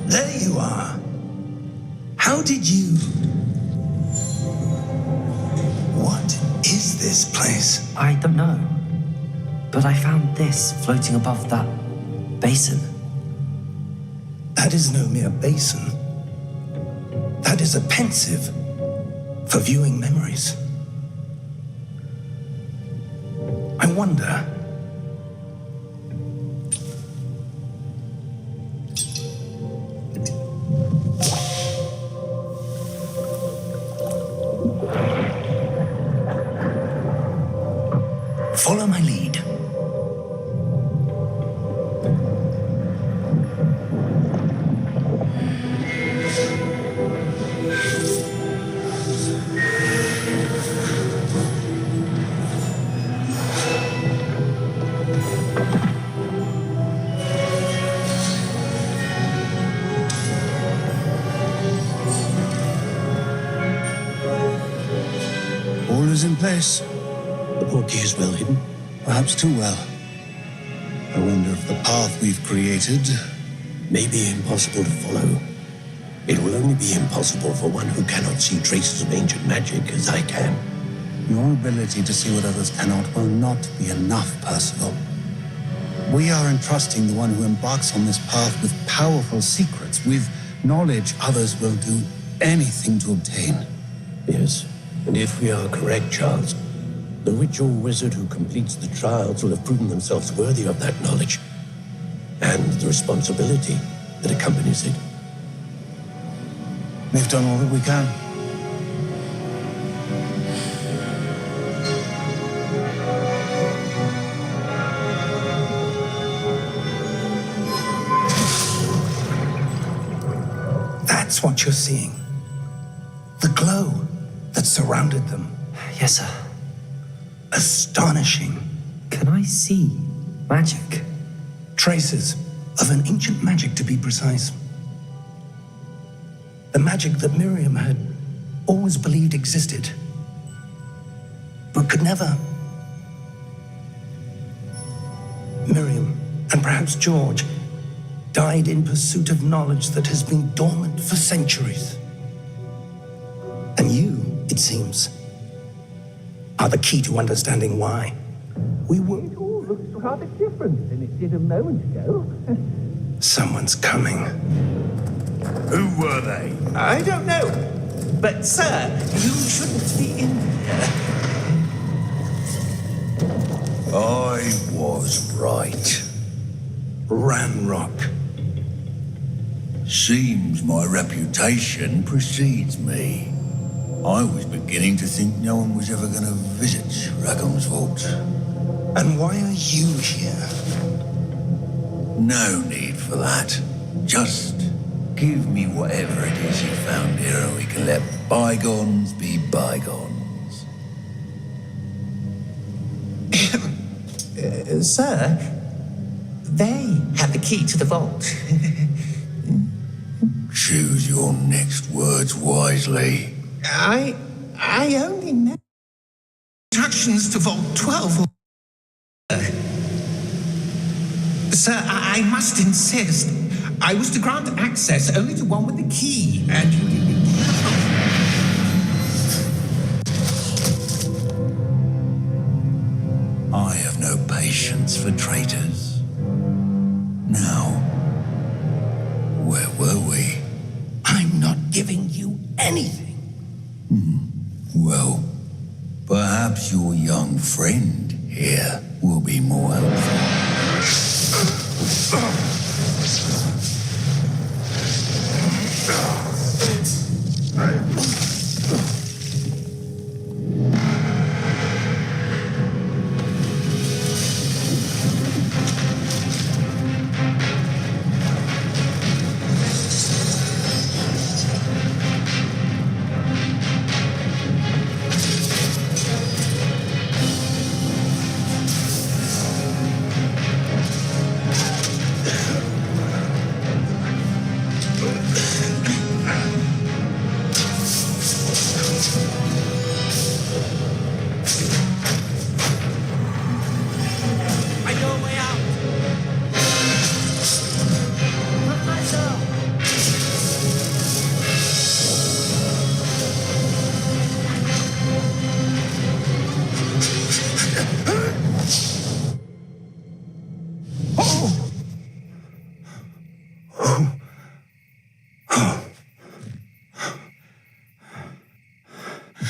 There you are. How did you... What is this place? I don't know. But I found this floating above that basin. That is no mere basin. That is a pensive for viewing memories. I wonder... Follow my lead. All is in place. The portkey is well hidden. Perhaps too well. I wonder if the path we've created May be impossible to follow. It will only be impossible for one who cannot see traces of ancient magic as I can. Your ability to see what others cannot will not be enough, Percival. We are entrusting the one who embarks on this path with powerful secrets, with knowledge others will do anything to obtain. Yes, and if we are correct, Charles, the witch or wizard who completes the trials will have proven themselves worthy of that knowledge and the responsibility that accompanies it. We've done all that we can. That's what you're seeing. The glow that surrounded them. Yes, sir. Astonishing. Can I see magic? Traces of an ancient magic, to be precise. The magic that Miriam had always believed existed, but could never. Miriam, and perhaps George, died in pursuit of knowledge that has been dormant for centuries. And you, it seems, are the key to understanding why. We were... It all looks rather different than it did a moment ago. Someone's coming. Who were they? I don't know. But, sir, you shouldn't be in here. I was right. Ranrock. Seems my reputation precedes me. I was beginning to think no one was ever going to visit Ragon's vault. And why are you here? No need for that. Just give me whatever it is you found here and we can let bygones be bygones. Sir, they have the key to the vault. Choose your next words wisely. I only know instructions to Vault 12. Sir, I must insist. I was to grant access only to one with the key, and you... I have no patience for traitors. Now, where were we? I'm not giving you anything. Well, perhaps your young friend here will be more helpful.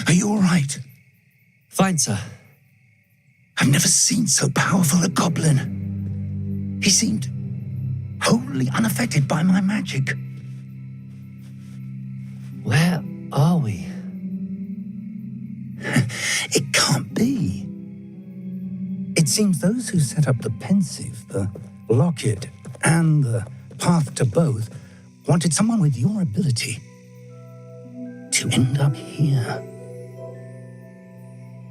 Are you all right? Fine, sir. I've never seen so powerful a goblin. He seemed wholly unaffected by my magic. Where are we? It can't be. It seems those who set up the pensive, the locket, and the path to both wanted someone with your ability to end up here.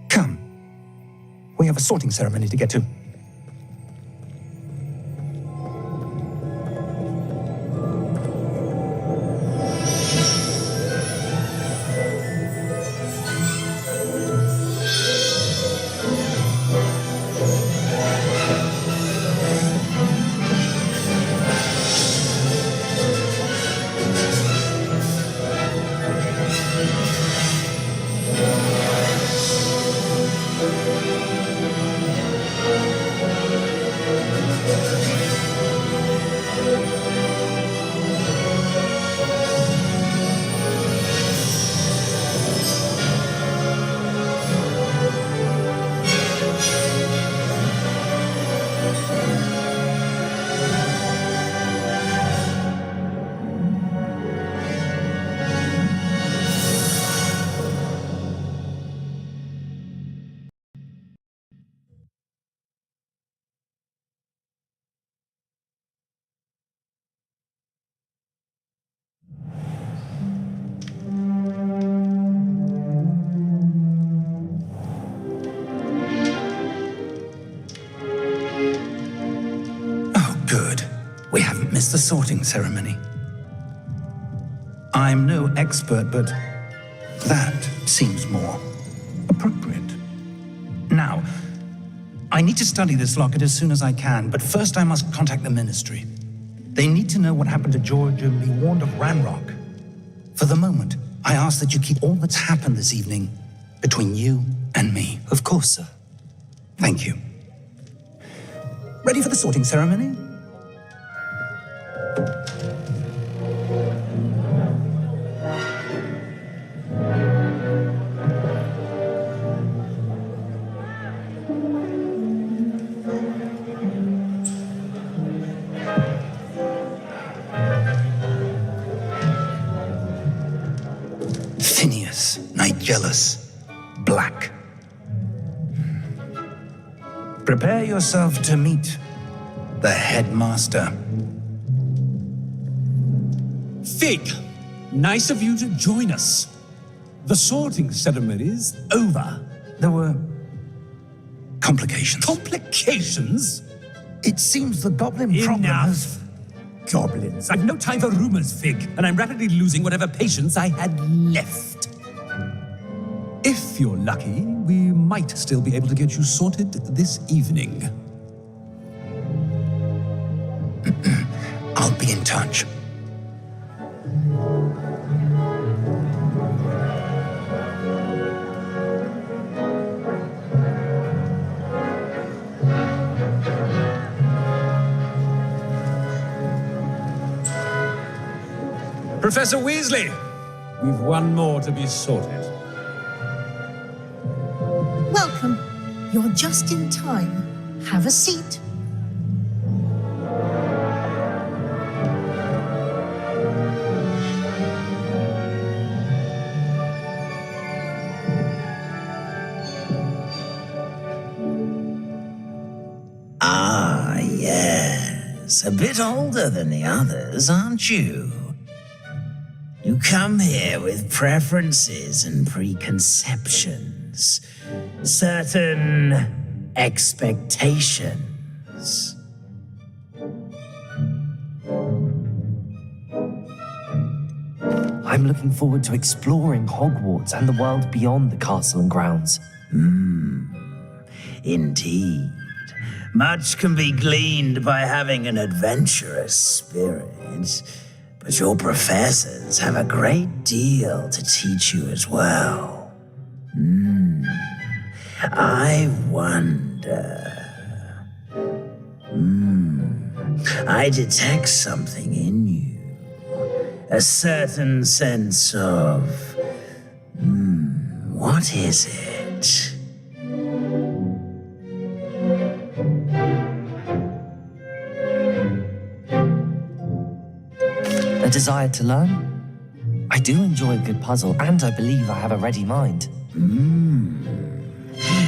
Come. We have a sorting ceremony to get to. Good. We haven't missed the sorting ceremony. I'm no expert, but that seems more appropriate. Now, I need to study this locket as soon as I can, but first I must contact the Ministry. They need to know what happened to George and be warned of Ranrock. For the moment, I ask that you keep all that's happened this evening between you and me. Of course, sir. Thank you. Ready for the sorting ceremony? Phineas, Nigellus, Black. Prepare yourself to meet the headmaster. Fig, nice of you to join us. The sorting ceremony's over. There were complications. Complications? It seems the goblin problem has... Goblins. I've no time for rumors, Fig, and I'm rapidly losing whatever patience I had left. If you're lucky, we might still be able to get you sorted this evening. I'll be in touch. Professor Weasley, we've one more to be sorted. Welcome. You're just in time. Have a seat. Ah, yes. A bit older than the others, aren't you? You come here with preferences and preconceptions, certain expectations. I'm looking forward to exploring Hogwarts and the world beyond the castle and grounds. Indeed. Much can be gleaned by having an adventurous spirit, but your professors have a great deal to teach you as well. I wonder... I detect something in you. A certain sense of... What is it? A desire to learn? I do enjoy a good puzzle, and I believe I have a ready mind.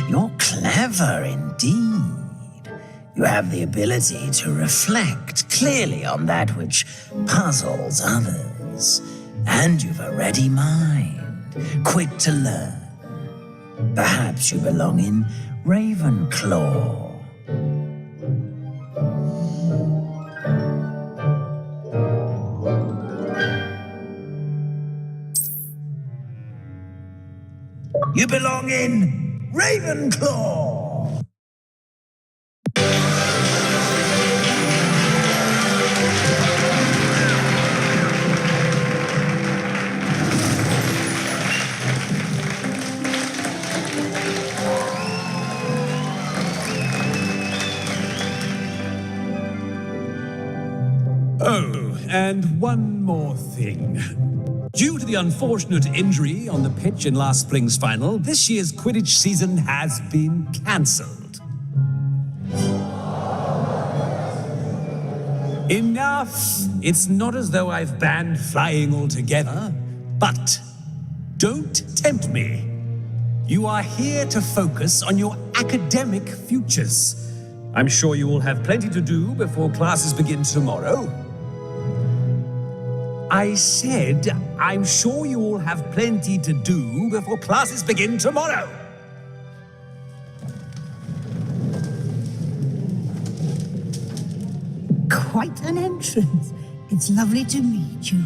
You're clever indeed. You have the ability to reflect clearly on that which puzzles others. And you've a ready mind, quick to learn. Perhaps you belong in Ravenclaw. You belong in Ravenclaw! Oh, and one more thing. Due to the unfortunate injury on the pitch in last spring's final, this year's Quidditch season has been cancelled. Enough! It's not as though I've banned flying altogether, but don't tempt me. You are here to focus on your academic futures. I'm sure you will have plenty to do before classes begin tomorrow. I said, I'm sure you all have plenty to do before classes begin tomorrow. Quite an entrance. It's lovely to meet you.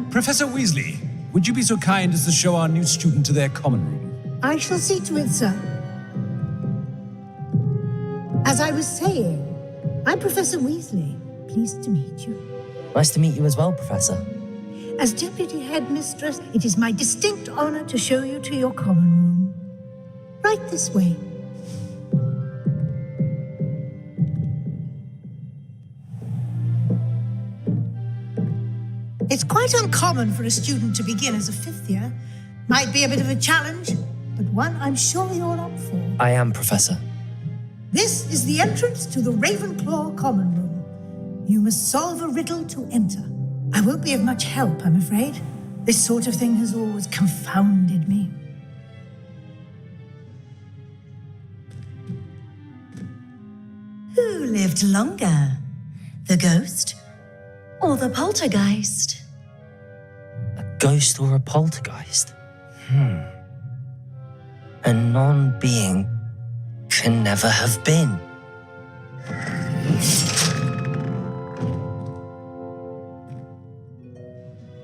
Professor Weasley, would you be so kind as to show our new student to their common room? I shall see to it, sir. As I was saying, I'm Professor Weasley. Pleased to meet you. Nice to meet you as well, Professor. As Deputy Headmistress, it is my distinct honor to show you to your common room. Right this way. It's quite uncommon for a student to begin as a fifth year. Might be a bit of a challenge, but one I'm sure you're up for. I am, Professor. This is the entrance to the Ravenclaw common room. You must solve a riddle to enter. I won't be of much help, I'm afraid. This sort of thing has always confounded me. Who lived longer? The ghost or the poltergeist? A ghost or a poltergeist? A non-being can never have been.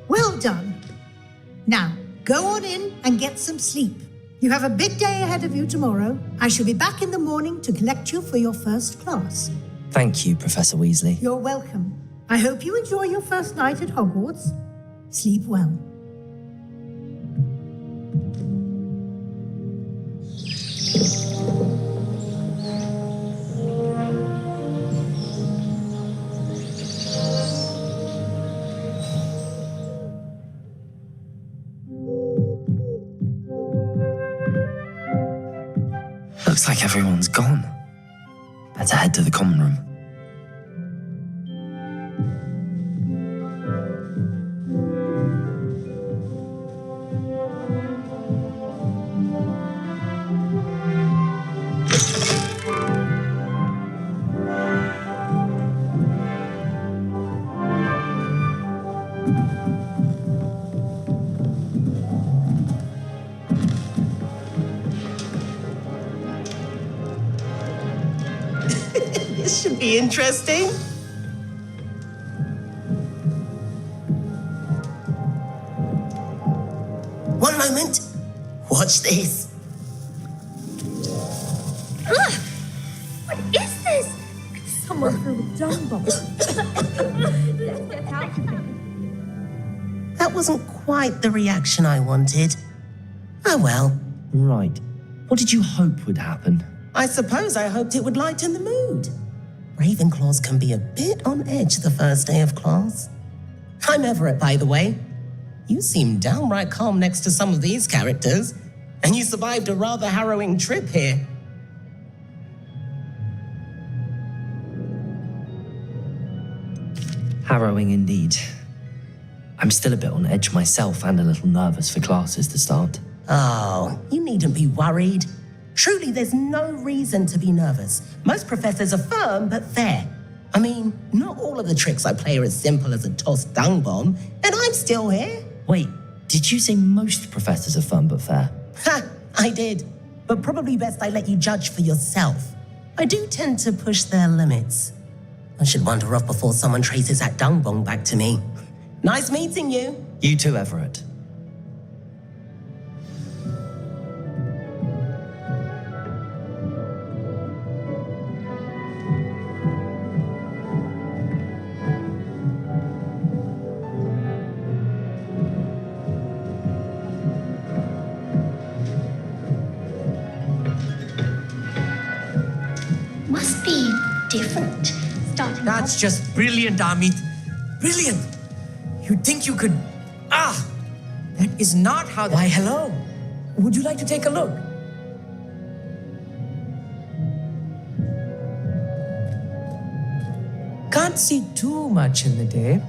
Well done. Now, go on in and get some sleep. You have a big day ahead of you tomorrow. I shall be back in the morning to collect you for your first class. Thank you, Professor Weasley. You're welcome. I hope you enjoy your first night at Hogwarts. Sleep well. Looks like everyone's gone. Better head to the common room. This should be interesting. One moment. Watch this. Ugh! What is this? Someone threw a dung bomb. Let's get out of here. That wasn't quite the reaction I wanted. Oh well. Right. What did you hope would happen? I suppose I hoped it would lighten the mood. Ravenclaws can be a bit on edge the first day of class. I'm Everett, by the way. You seem downright calm next to some of these characters. And you survived a rather harrowing trip here. Harrowing indeed. I'm still a bit on edge myself and a little nervous for classes to start. Oh, you needn't be worried. Truly, there's no reason to be nervous. Most professors are firm but fair. I mean, not all of the tricks I play are as simple as a tossed dung bomb, and I'm still here. Wait, did you say most professors are firm but fair? Ha! I did. But probably best I let you judge for yourself. I do tend to push their limits. I should wander off before someone traces that dung bomb back to me. Nice meeting you. You too, Everett. Must be different. Starting That's just brilliant, Amit. Brilliant. You'd think you could... That is not how... Why, hello. Would you like to take a look? Can't see too much in the day.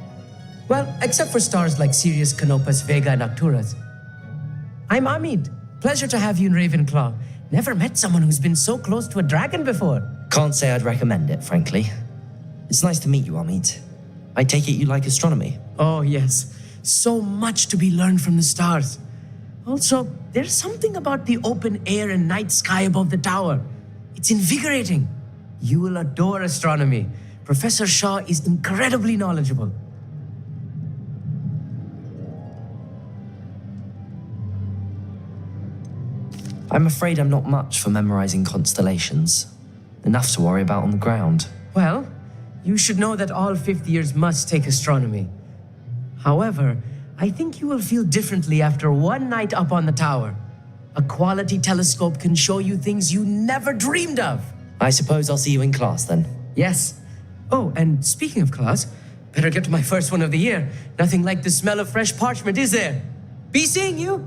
Well, except for stars like Sirius, Canopus, Vega, and Arcturus. I'm Amit. Pleasure to have you in Ravenclaw. Never met someone who's been so close to a dragon before. Can't say I'd recommend it, frankly. It's nice to meet you, Amit. I take it you like astronomy. Oh, yes. So much to be learned from the stars. Also, there's something about the open air and night sky above the tower. It's invigorating. You will adore astronomy. Professor Shaw is incredibly knowledgeable. I'm afraid I'm not much for memorizing constellations. Enough to worry about on the ground. Well, you should know that all fifth years must take astronomy. However, I think you will feel differently after one night up on the tower. A quality telescope can show you things you never dreamed of. I suppose I'll see you in class then. Yes. Oh, and speaking of class, better get to my first one of the year. Nothing like the smell of fresh parchment, is there? Be seeing you.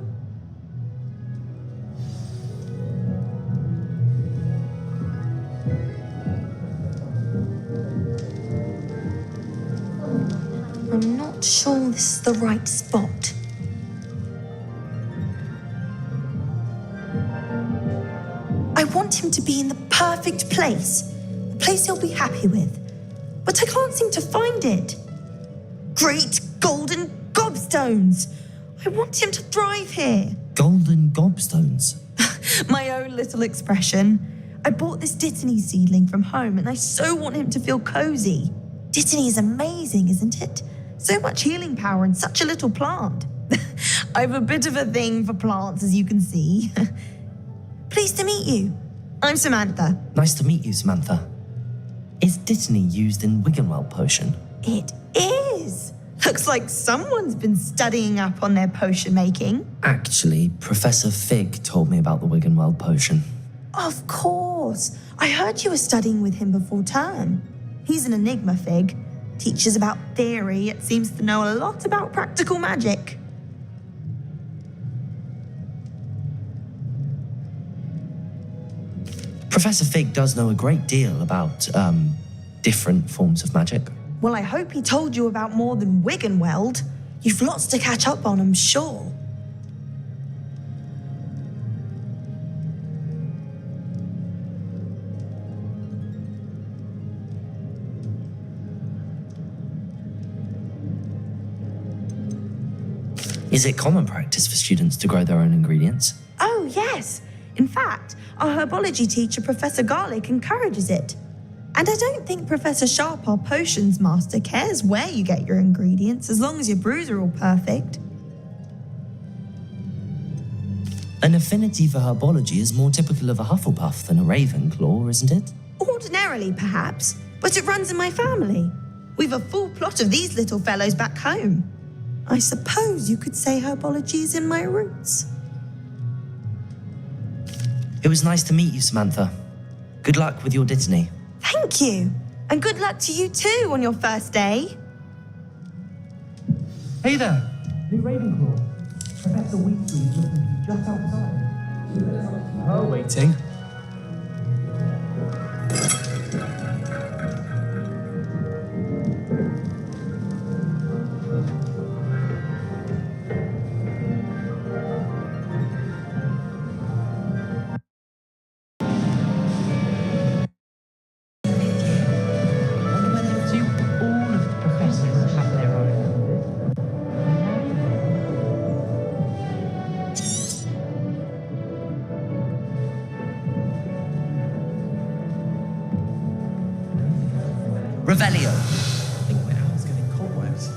I'm not sure this is the right spot. I want him to be in the perfect place. A place he'll be happy with. But I can't seem to find it. Great golden gobstones! I want him to thrive here. Golden gobstones? My own little expression. I bought this Dittany seedling from home and I so want him to feel cozy. Dittany is amazing, isn't it? So much healing power in such a little plant. I have a bit of a thing for plants, as you can see. Pleased to meet you. I'm Samantha. Nice to meet you, Samantha. Is Dittany used in Wiggenweld potion? It is. Looks like someone's been studying up on their potion making. Actually, Professor Fig told me about the Wiggenweld potion. Of course. I heard you were studying with him before term. He's an enigma, Fig. Teaches about theory, yet seems to know a lot about practical magic. Professor Fig does know a great deal about, different forms of magic. Well, I hope he told you about more than Wiggenweld. You've lots to catch up on, I'm sure. Is it common practice for students to grow their own ingredients? Oh, yes. In fact, our herbology teacher, Professor Garlick, encourages it. And I don't think Professor Sharp, our potions master, cares where you get your ingredients, as long as your brews are all perfect. An affinity for herbology is more typical of a Hufflepuff than a Ravenclaw, isn't it? Ordinarily, perhaps, but it runs in my family. We've a full plot of these little fellows back home. I suppose you could say herbology is in my roots. It was nice to meet you, Samantha. Good luck with your Dittany. Thank you. And good luck to you too on your first day. Hey there, New Ravenclaw. Professor Weasley is looking for you just outside. Oh, waiting. Revelio. I think my owl's getting cobwebs.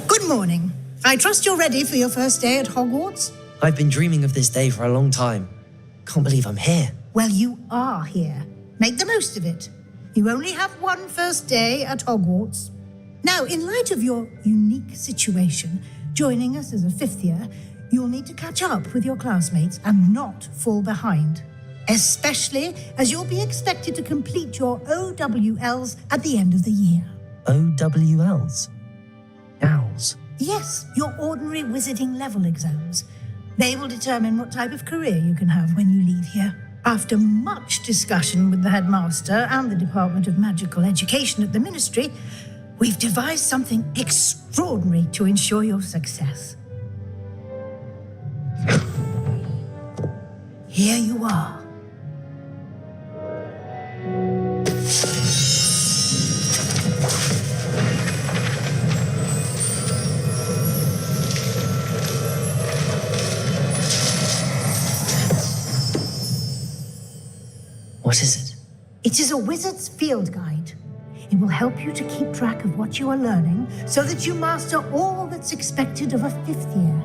Good morning. I trust you're ready for your first day at Hogwarts? I've been dreaming of this day for a long time. Can't believe I'm here. Well, you are here. Make the most of it. You only have one first day at Hogwarts. Now, in light of your unique situation, joining us as a fifth year, you'll need to catch up with your classmates and not fall behind. Especially as you'll be expected to complete your OWLs at the end of the year. OWLs? Owls? Yes, your ordinary wizarding level exams. They will determine what type of career you can have when you leave here. After much discussion with the headmaster and the Department of Magical Education at the Ministry, we've devised something extraordinary to ensure your success. Here you are. What is it? It is a wizard's field guide. It will help you to keep track of what you are learning so that you master all that's expected of a fifth year.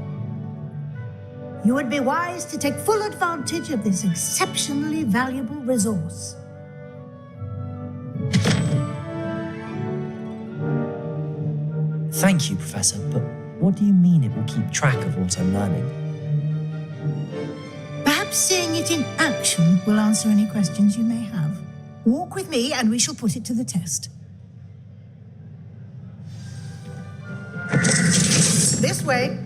You would be wise to take full advantage of this exceptionally valuable resource. Thank you, Professor, but what do you mean it will keep track of what I'm learning? Perhaps seeing it in action will answer any questions you may have. Walk with me and we shall put it to the test. This way.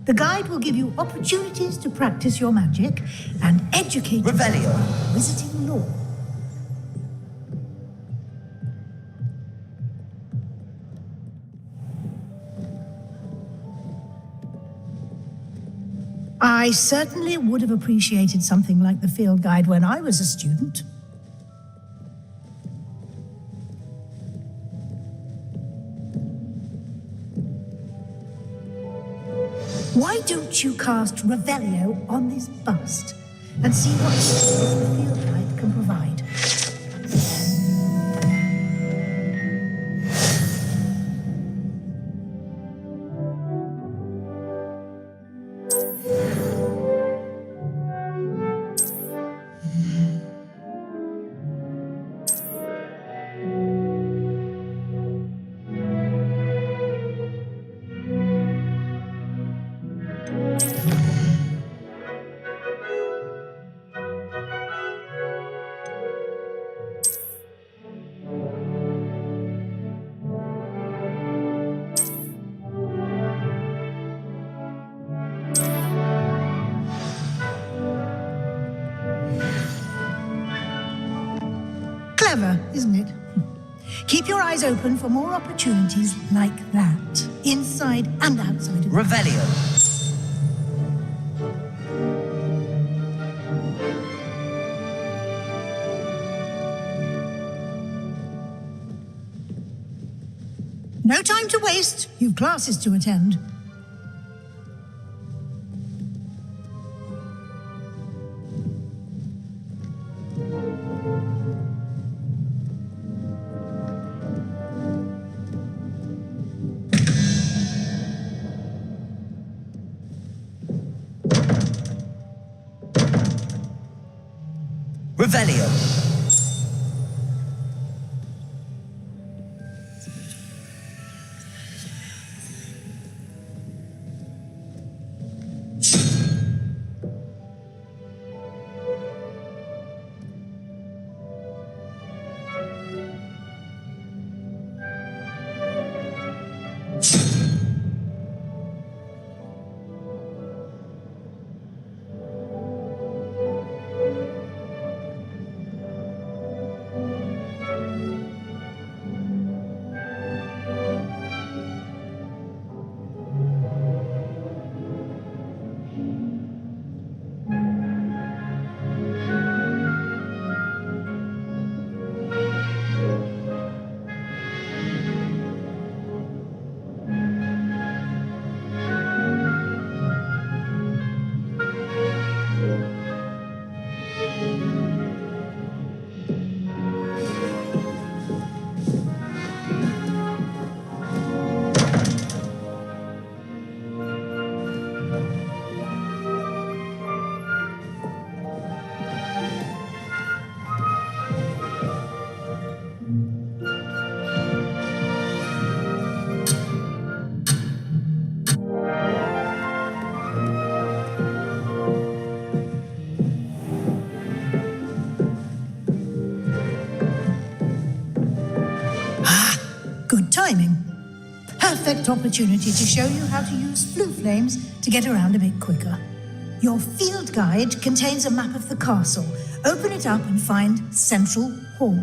The guide will give you opportunities to practice your magic and educate Revelio. you on wizarding lore. I certainly would have appreciated something like the field guide when I was a student. Why don't you cast Revelio on this bust and see what the field guide can provide? Clever, isn't it? Keep your eyes open for more opportunities like that, inside and outside of Revelio. No time to waste. You've classes to attend. Revelio. Good timing. Perfect opportunity to show you how to use flue flames to get around a bit quicker. Your field guide contains a map of the castle. Open it up and find Central Hall.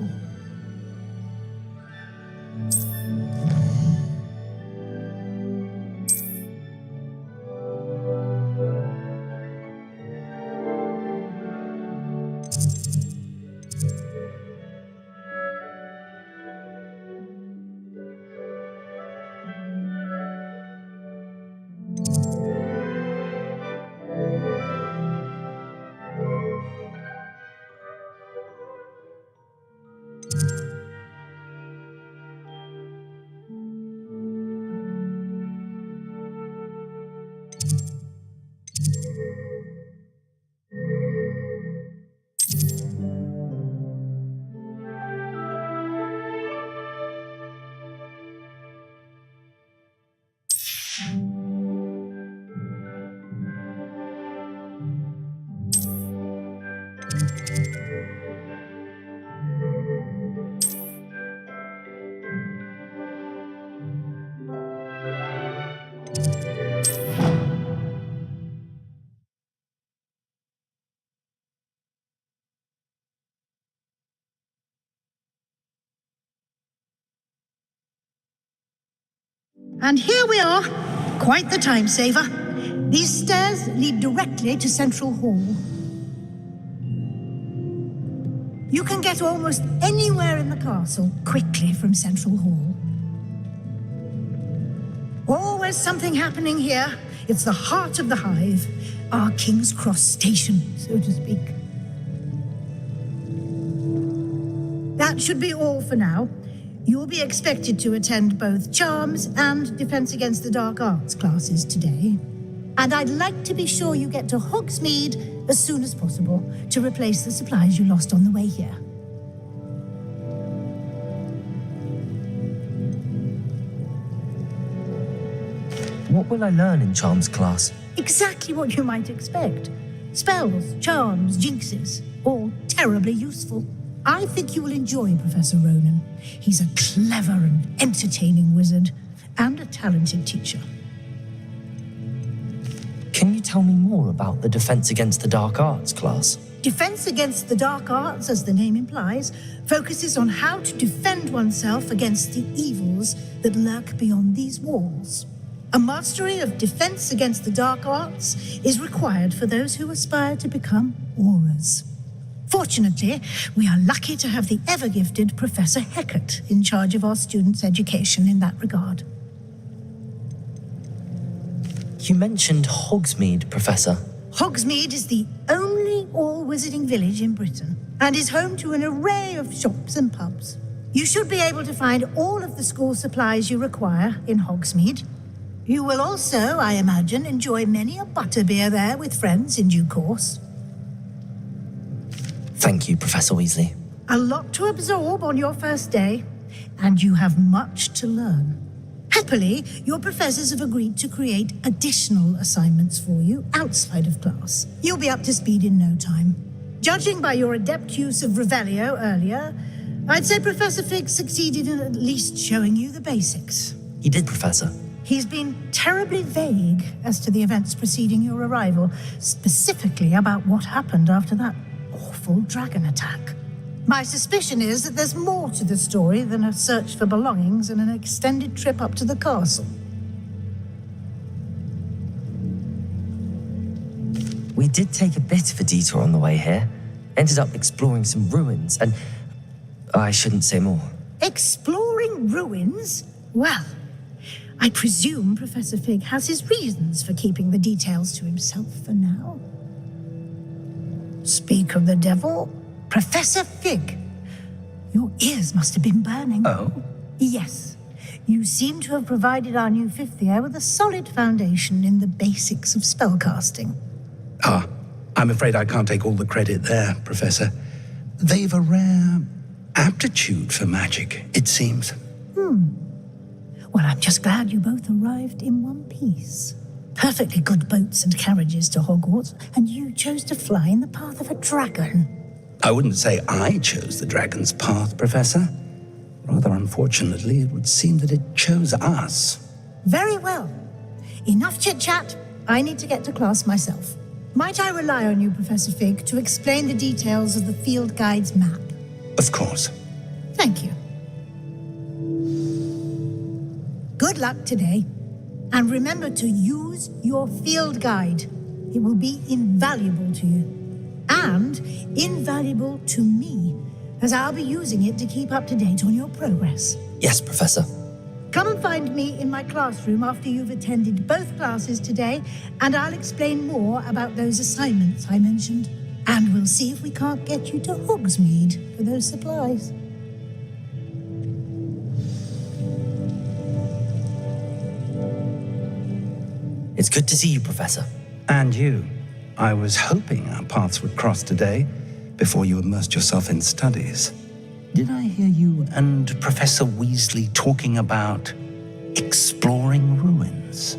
And here we are. Quite the time saver. These stairs lead directly to Central Hall. You can get almost anywhere in the castle quickly from Central Hall. Always something happening here. It's the heart of the hive, our King's Cross station, so to speak. That should be all for now. You'll be expected to attend both Charms and Defense Against the Dark Arts classes today. And I'd like to be sure you get to Hogsmeade as soon as possible to replace the supplies you lost on the way here. What will I learn in Charms class? Exactly what you might expect. Spells, charms, jinxes, all terribly useful. I think you will enjoy Professor Ronan. He's a clever and entertaining wizard, and a talented teacher. Can you tell me more about the Defense Against the Dark Arts class? Defense Against the Dark Arts, as the name implies, focuses on how to defend oneself against the evils that lurk beyond these walls. A mastery of Defense Against the Dark Arts is required for those who aspire to become Aurors. Fortunately, we are lucky to have the ever-gifted Professor Heckert in charge of our students' education in that regard. You mentioned Hogsmeade, Professor. Hogsmeade is the only all-wizarding village in Britain and is home to an array of shops and pubs. You should be able to find all of the school supplies you require in Hogsmeade. You will also, I imagine, enjoy many a butterbeer there with friends in due course. Thank you, Professor Weasley. A lot to absorb on your first day, and you have much to learn. Happily, your professors have agreed to create additional assignments for you outside of class. You'll be up to speed in no time. Judging by your adept use of Revelio earlier, I'd say Professor Fig succeeded in at least showing you the basics. He did, Professor. He's been terribly vague as to the events preceding your arrival, specifically about what happened after that awful dragon attack. My suspicion is that there's more to the story than a search for belongings and an extended trip up to the castle. We did take a bit of a detour on the way here. Ended up exploring some ruins, and I shouldn't say more. Exploring ruins? Well, I presume Professor Fig has his reasons for keeping the details to himself for now. Speak of the devil, Professor Fig, your ears must have been burning. Oh? Yes. You seem to have provided our new fifth year with a solid foundation in the basics of spellcasting. Ah, I'm afraid I can't take all the credit there, Professor. They've a rare aptitude for magic, it seems. Well, I'm just glad you both arrived in one piece. Perfectly good boats and carriages to Hogwarts, and you chose to fly in the path of a dragon. I wouldn't say I chose the dragon's path, Professor. Rather unfortunately, it would seem that it chose us. Very well. Enough chit-chat. I need to get to class myself. Might I rely on you, Professor Fig, to explain the details of the field guide's map? Of course. Thank you. Good luck today. And remember to use your field guide. It will be invaluable to you. And invaluable to me, as I'll be using it to keep up to date on your progress. Yes, Professor. Come and find me in my classroom after you've attended both classes today, and I'll explain more about those assignments I mentioned. And we'll see if we can't get you to Hogsmeade for those supplies. It's good to see you, Professor. And you. I was hoping our paths would cross today, before you immersed yourself in studies. Did I hear you and Professor Weasley talking about exploring ruins?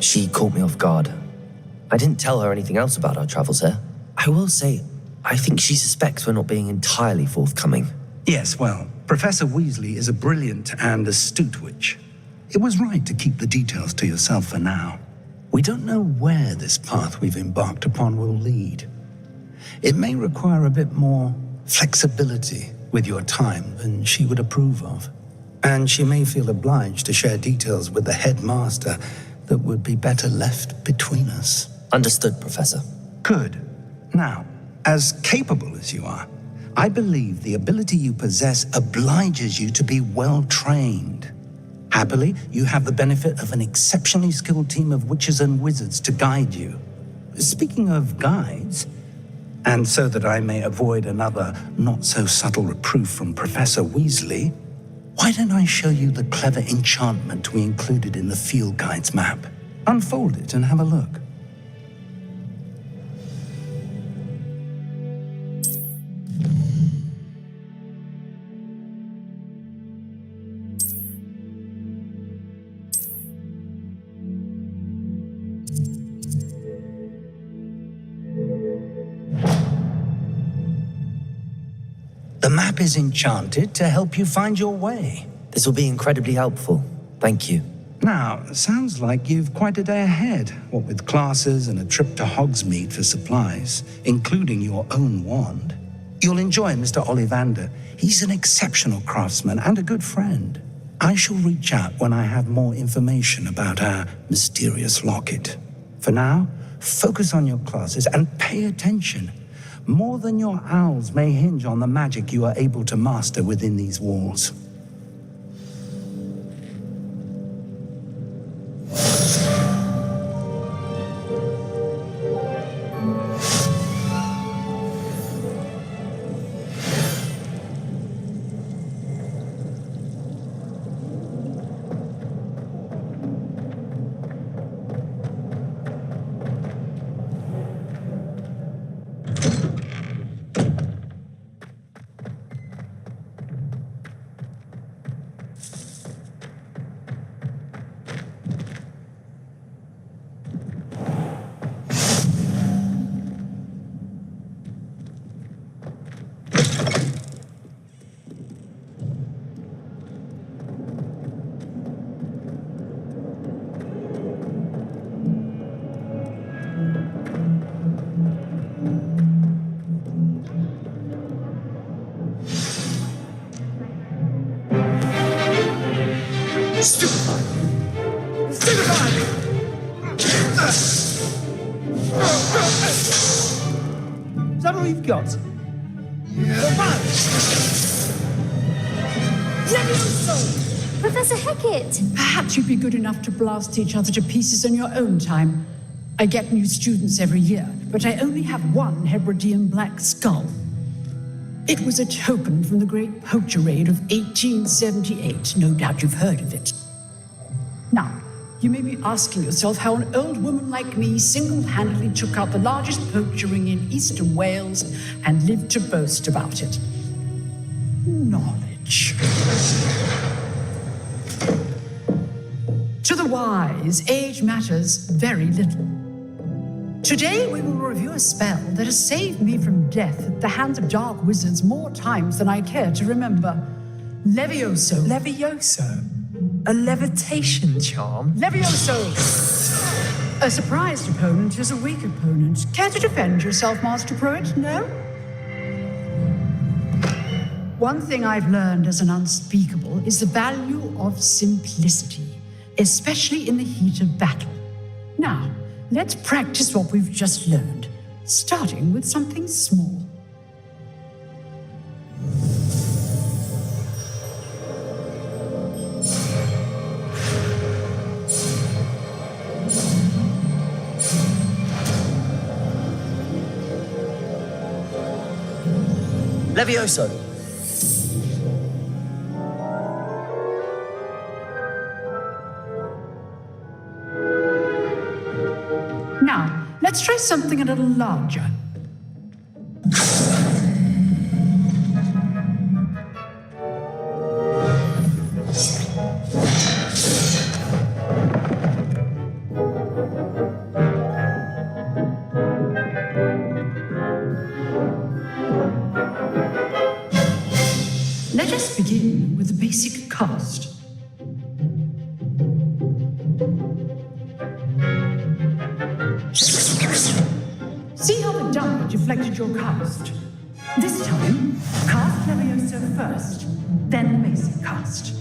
She caught me off guard. I didn't tell her anything else about our travels here. I will say, I think she suspects we're not being entirely forthcoming. Yes, well, Professor Weasley is a brilliant and astute witch. It was right to keep the details to yourself for now. We don't know where this path we've embarked upon will lead. It may require a bit more flexibility with your time than she would approve of. And she may feel obliged to share details with the headmaster that would be better left between us. Understood, Professor. Good. Now, as capable as you are, I believe the ability you possess obliges you to be well trained. Happily, you have the benefit of an exceptionally skilled team of witches and wizards to guide you. Speaking of guides, and so that I may avoid another not-so-subtle reproof from Professor Weasley, why don't I show you the clever enchantment we included in the field guide's map? Unfold it and have a look. The map is enchanted to help you find your way. This will be incredibly helpful. Thank you. Now, sounds like you've quite a day ahead, what with classes and a trip to Hogsmeade for supplies, including your own wand. You'll enjoy Mr. Ollivander. He's an exceptional craftsman and a good friend. I shall reach out when I have more information about our mysterious locket. For now, focus on your classes and pay attention. More than your owls may hinge on the magic you are able to master within these walls. Is that all you've got? Professor Hackett! Perhaps you'd be good enough to blast each other to pieces in your own time. I get new students every year, but I only have one Hebridean black skull. It was a token from the Great Poacher Raid of 1878. No doubt you've heard of it. Now, you may be asking yourself how an old woman like me single-handedly took out the largest poacher ring in eastern Wales and lived to boast about it. Knowledge. To the wise, age matters very little. Today, we will review a spell that has saved me from death at the hands of dark wizards more times than I care to remember. Levioso. Levioso? A levitation charm? Levioso! A surprised opponent is a weak opponent. Care to defend yourself, Master Pruitt? No? One thing I've learned as an unspeakable is the value of simplicity, especially in the heat of battle. Now, let's practice what we've just learned, starting with something small. Levioso! Now, let's try something a little larger. Let us begin with the basic cast. See how the die deflected your cast? This time, cast Levioso first, then the basic cast.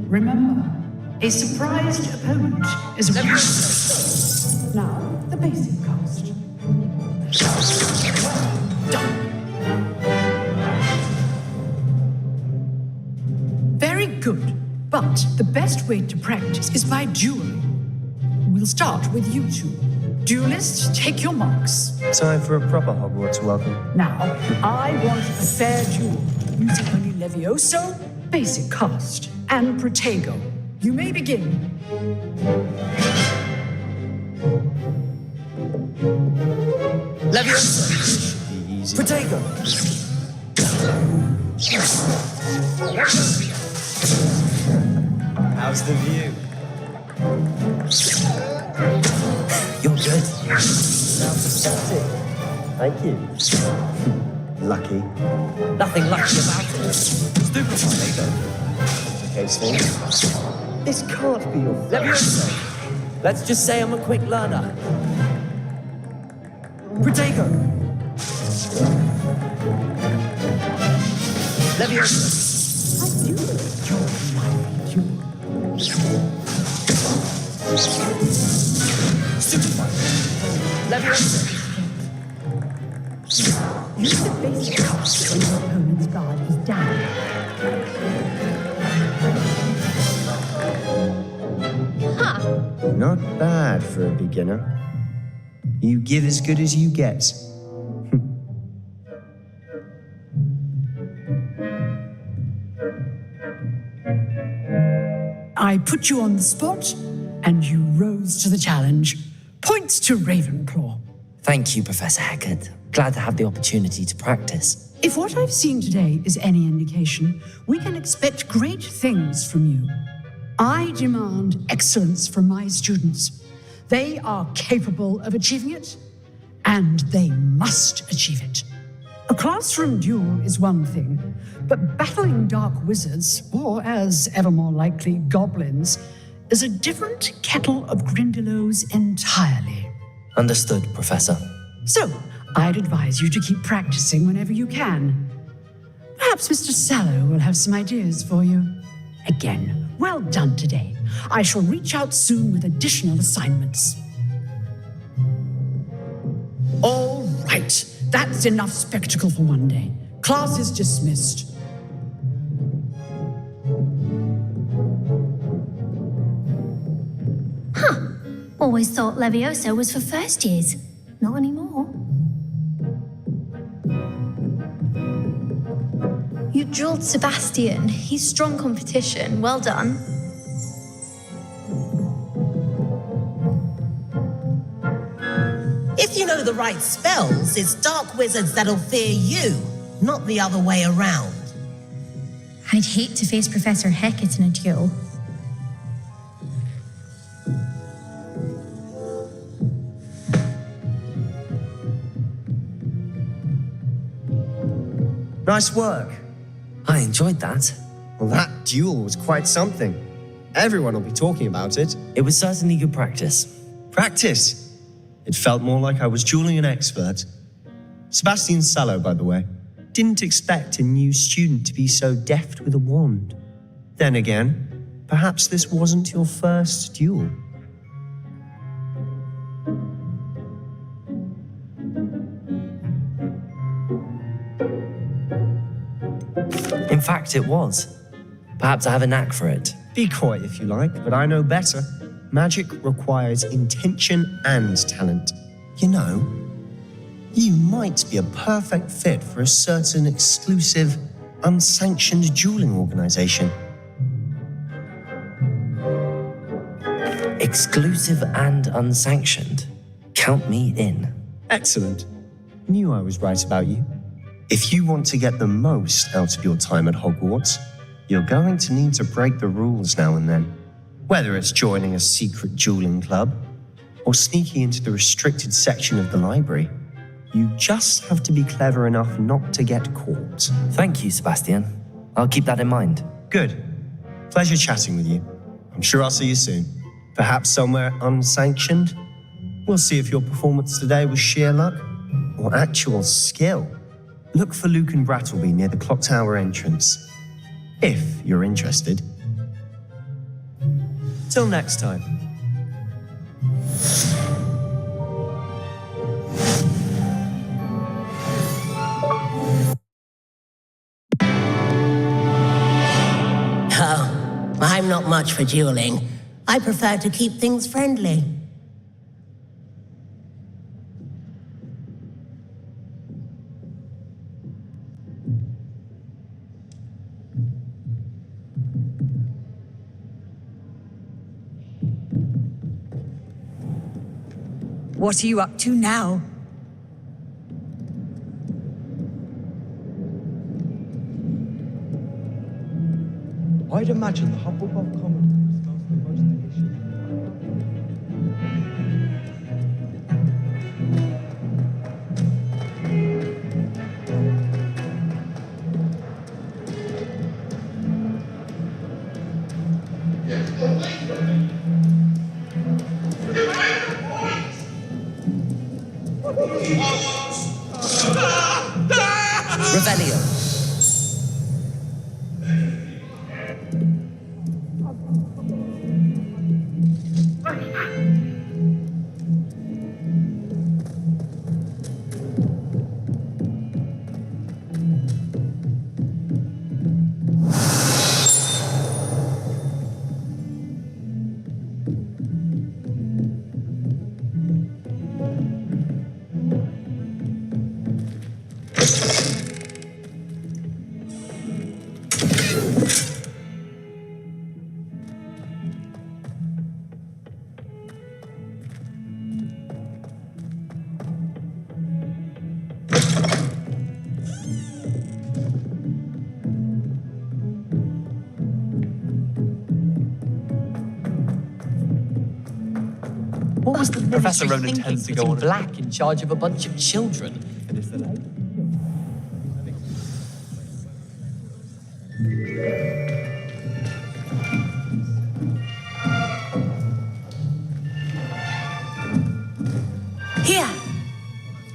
Remember, a surprised opponent is a Levioso. Now, the basic cast. Done. Very good, but the best way to practice is by dueling. We'll start with you two. Duelists, take your marks. Time for a proper Hogwarts welcome. Now, I want a fair duel, using only Levioso, basic cast, and Protego. You may begin. Levioso! Protego! How's the view? You're good. Sounds pathetic. Thank you. Lucky. Nothing lucky about it. Stupid Protego. Okay, Steve. This can't be your Levioso! Let's just say I'm a quick learner. Protego! Levioso! I do enjoy my duel. Stupid Leviosa. Use the basic cups when your opponent's guard is down. Not bad for a beginner. You give as good as you get. I put you on the spot, and you rose to the challenge. Points to Ravenclaw. Thank you, Professor Hecat. Glad to have the opportunity to practice. If what I've seen today is any indication, we can expect great things from you. I demand excellence from my students. They are capable of achieving it, and they must achieve it. A classroom duel is one thing, but battling dark wizards, or as ever more likely, goblins, is a different kettle of Grindylows entirely. Understood, Professor. So, I'd advise you to keep practicing whenever you can. Perhaps Mr. Sallow will have some ideas for you. Again, well done today. I shall reach out soon with additional assignments. All right, that's enough spectacle for one day. Class is dismissed. Always thought Leviosa was for first years. Not anymore. You drilled Sebastian. He's strong competition. Well done. If you know the right spells, it's dark wizards that'll fear you, not the other way around. I'd hate to face Professor Hecat in a duel. Nice work. I enjoyed that. Well, that duel was quite something. Everyone will be talking about it. It was certainly good practice. Practice? It felt more like I was dueling an expert. Sebastian Sallow, by the way. Didn't expect a new student to be so deft with a wand. Then again, perhaps this wasn't your first duel. In fact, it was. Perhaps I have a knack for it. Be coy if you like, but I know better. Magic requires intention and talent. You know, you might be a perfect fit for a certain exclusive, unsanctioned dueling organization. Exclusive and unsanctioned. Count me in. Excellent. Knew I was right about you. If you want to get the most out of your time at Hogwarts, you're going to need to break the rules now and then. Whether it's joining a secret dueling club or sneaking into the restricted section of the library, you just have to be clever enough not to get caught. Thank you, Sebastian. I'll keep that in mind. Good. Pleasure chatting with you. I'm sure I'll see you soon. Perhaps somewhere unsanctioned? We'll see if your performance today was sheer luck or actual skill. Look for Luke and Brattleby near the clock tower entrance, if you're interested. Till next time. Oh, I'm not much for dueling. I prefer to keep things friendly. What are you up to now? I'd imagine the Hufflepuff Common Room smells the most delicious. Revelio. What was the Professor ministry Ronan thinking, tends to go putting on Black in charge of a bunch of children? Here,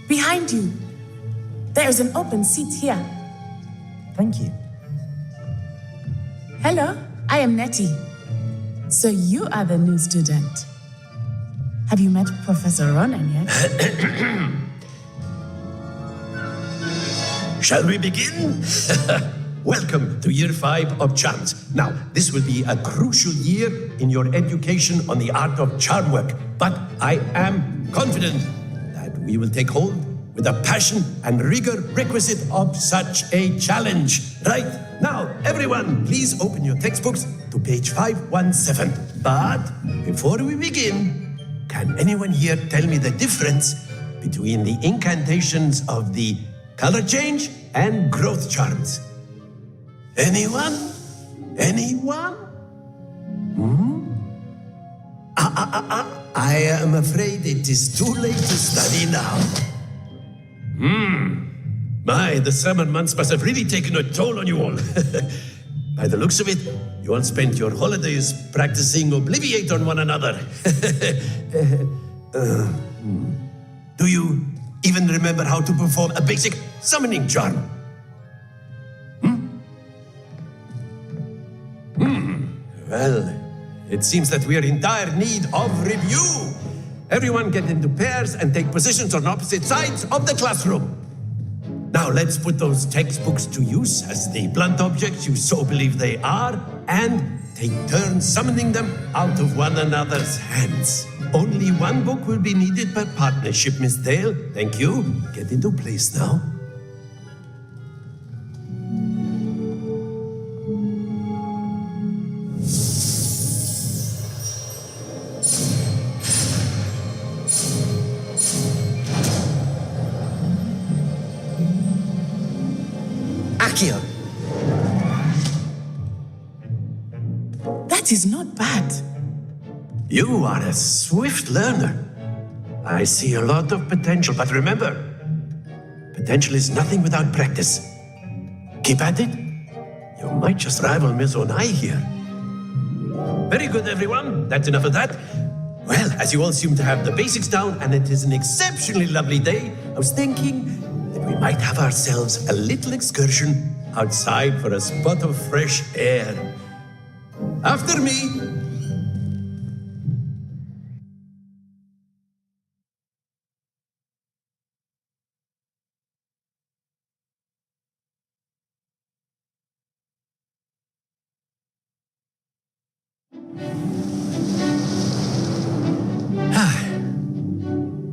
behind you. There's an open seat here. Thank you. Hello, I am Nettie. So you are the new student. Have you met Professor Ronan yet? Shall we begin? Welcome to Year 5 of Charms. Now, this will be a crucial year in your education on the art of charm work, but I am confident that we will take hold with the passion and rigor requisite of such a challenge. Right, now, everyone, please open your textbooks to page 517. But before we begin, can anyone here tell me the difference between the incantations of the color change and growth charms? Anyone? Anyone? I am afraid it is too late to study now. My, the summer months must have really taken a toll on you all. By the looks of it, you all spent your holidays practicing Obliviate on one another. Do you even remember how to perform a basic summoning charm? Well, it seems that we are in dire need of review. Everyone get into pairs and take positions on opposite sides of the classroom. Now let's put those textbooks to use as the blunt objects you so believe they are, and take turns summoning them out of one another's hands. Only one book will be needed per partnership, Miss Dale. Thank you. Get into place now. Akio. That is not bad. You are a swift learner. I see a lot of potential, but remember, potential is nothing without practice. Keep at it. You might just rival Miss Onai here. Very good, everyone. That's enough of that. Well, as you all seem to have the basics down, and it is an exceptionally lovely day, I was thinking that we might have ourselves a little excursion outside for a spot of fresh air. After me.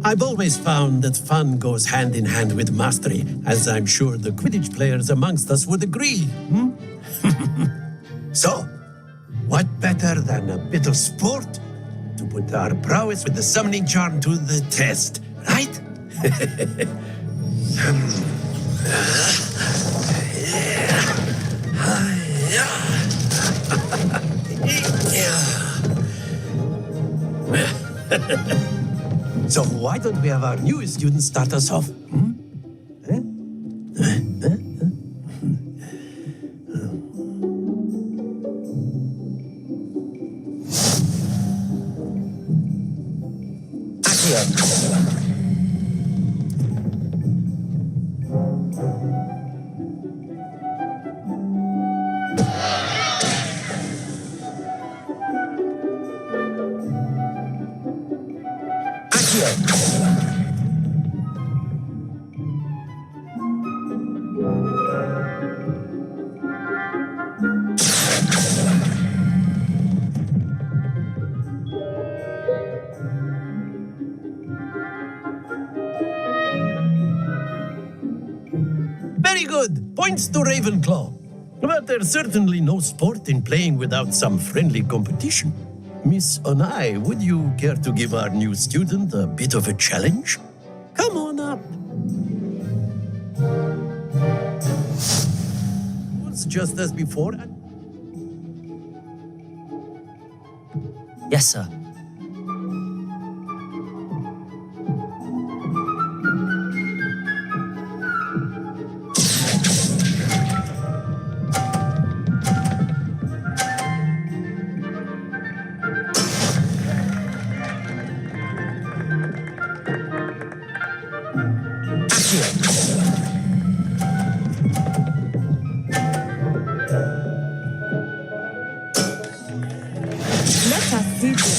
I've always found that fun goes hand in hand with mastery, as I'm sure the Quidditch players amongst us would agree. So, what better than a bit of sport to put our prowess with the summoning charm to the test, right? So why don't we have our newest student start us off? Very good. Points to Ravenclaw. But there's certainly no sport in playing without some friendly competition. Miss Onai, would you care to give our new student a bit of a challenge? Come on up. Rules just as before. Yes, sir. Let us see this.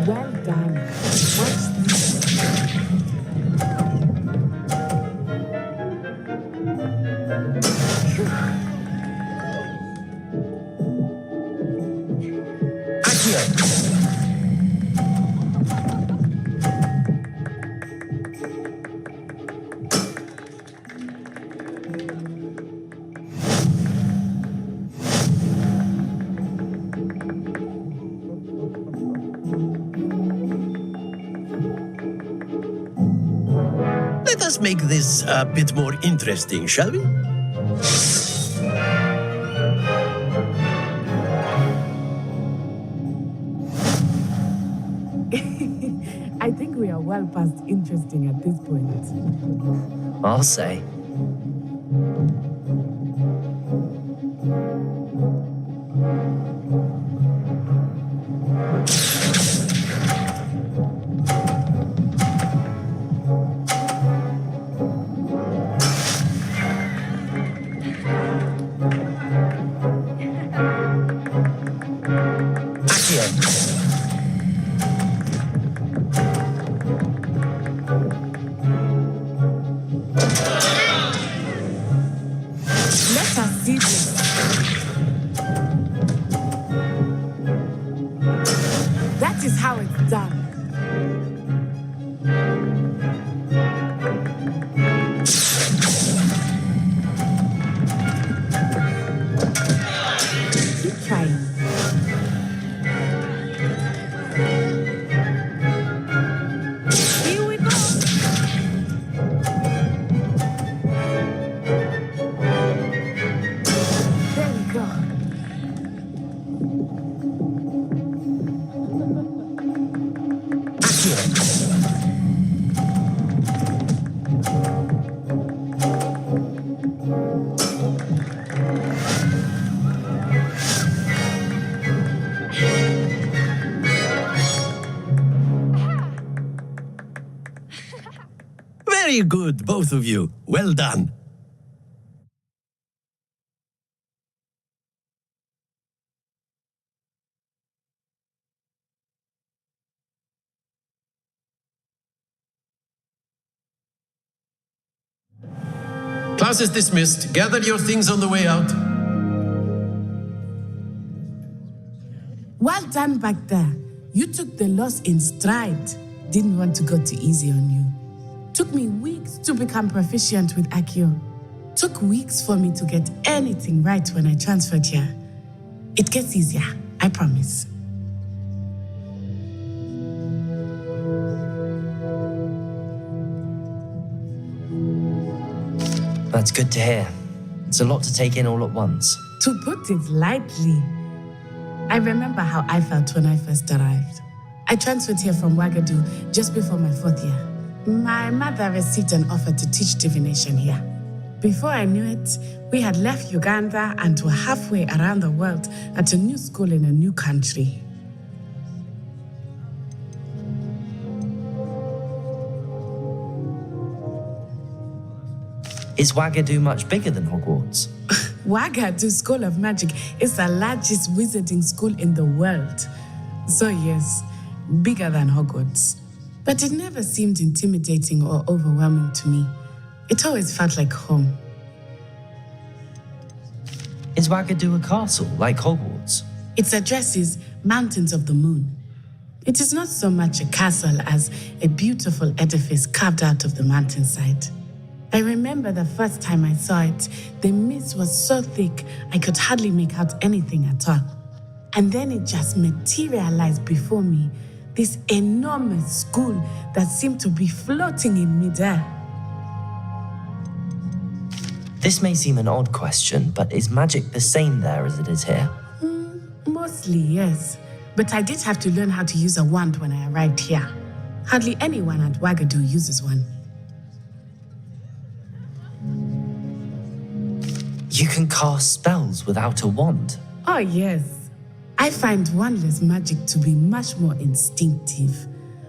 Well done. Watch this. Let us make this a bit more interesting, shall we? I think we are well past interesting at this point. I'll say. Let us see this. That is how it's done. Keep trying. Here we go. There we go. Very good, both of you. Well done. Class is dismissed. Gather your things on the way out. Well done back there. You took the loss in stride. Didn't want to go too easy on you. Took me weeks to become proficient with Accio. Took weeks for me to get anything right when I transferred here. It gets easier, I promise. That's good to hear. It's a lot to take in all at once. To put it lightly, I remember how I felt when I first arrived. I transferred here from Ouagadougou just before my 4th year. My mother received an offer to teach divination here. Before I knew it, we had left Uganda and were halfway around the world at a new school in a new country. Is Ouagadougou much bigger than Hogwarts? Ouagadougou School of Magic is the largest wizarding school in the world. So yes, bigger than Hogwarts. But it never seemed intimidating or overwhelming to me. It always felt like home. Is Wagadu a castle, like Hogwarts? Its address is Mountains of the Moon. It is not so much a castle as a beautiful edifice carved out of the mountainside. I remember the first time I saw it, the mist was so thick I could hardly make out anything at all. And then it just materialized before me, this enormous school that seemed to be floating in midair. This may seem an odd question, but is magic the same there as it is here? Mostly, yes. But I did have to learn how to use a wand when I arrived here. Hardly anyone at Wagadu uses one. You can cast spells without a wand. Oh, yes. I find wandless magic to be much more instinctive.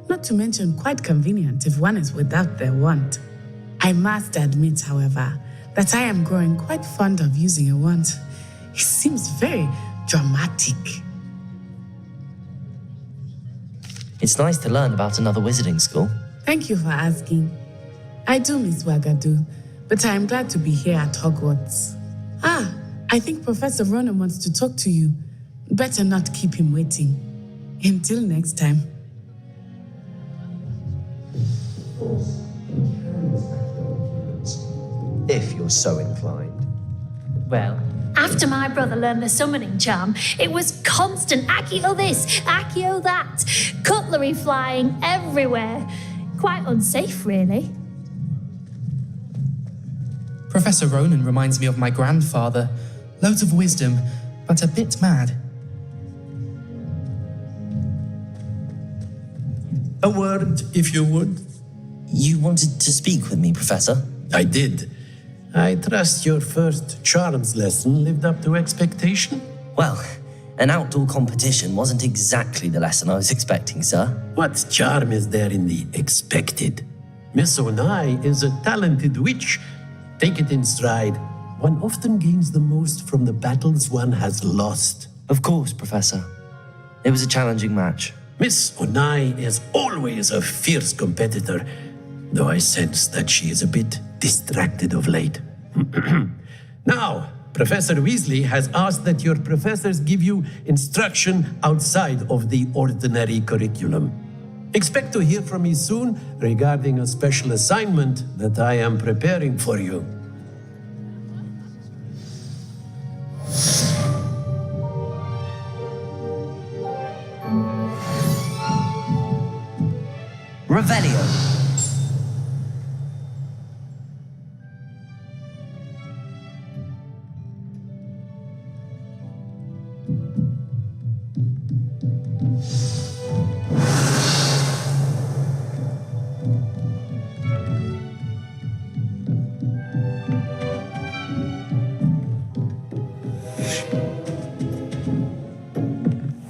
Not to mention quite convenient if one is without their wand. I must admit, however, that I am growing quite fond of using a wand. It seems very dramatic. It's nice to learn about another wizarding school. Thank you for asking. I do miss Wagadu, but I am glad to be here at Hogwarts. I think Professor Ronan wants to talk to you. Better not keep him waiting. Until next time. If you're so inclined. Well, after my brother learned the summoning charm, it was constant Accio this, Accio that, cutlery flying everywhere. Quite unsafe, really. Professor Ronan reminds me of my grandfather. Loads of wisdom, but a bit mad. A word, if you would. You wanted to speak with me, Professor? I did. I trust your first charms lesson lived up to expectation? Well, an outdoor competition wasn't exactly the lesson I was expecting, sir. What charm is there in the expected? Miss Onai is a talented witch. Take it in stride. One often gains the most from the battles one has lost. Of course, Professor. It was a challenging match. Miss Onai is always a fierce competitor, though I sense that she is a bit distracted of late. Now, Professor Weasley has asked that your professors give you instruction outside of the ordinary curriculum. Expect to hear from me soon regarding a special assignment that I am preparing for you. Revelio.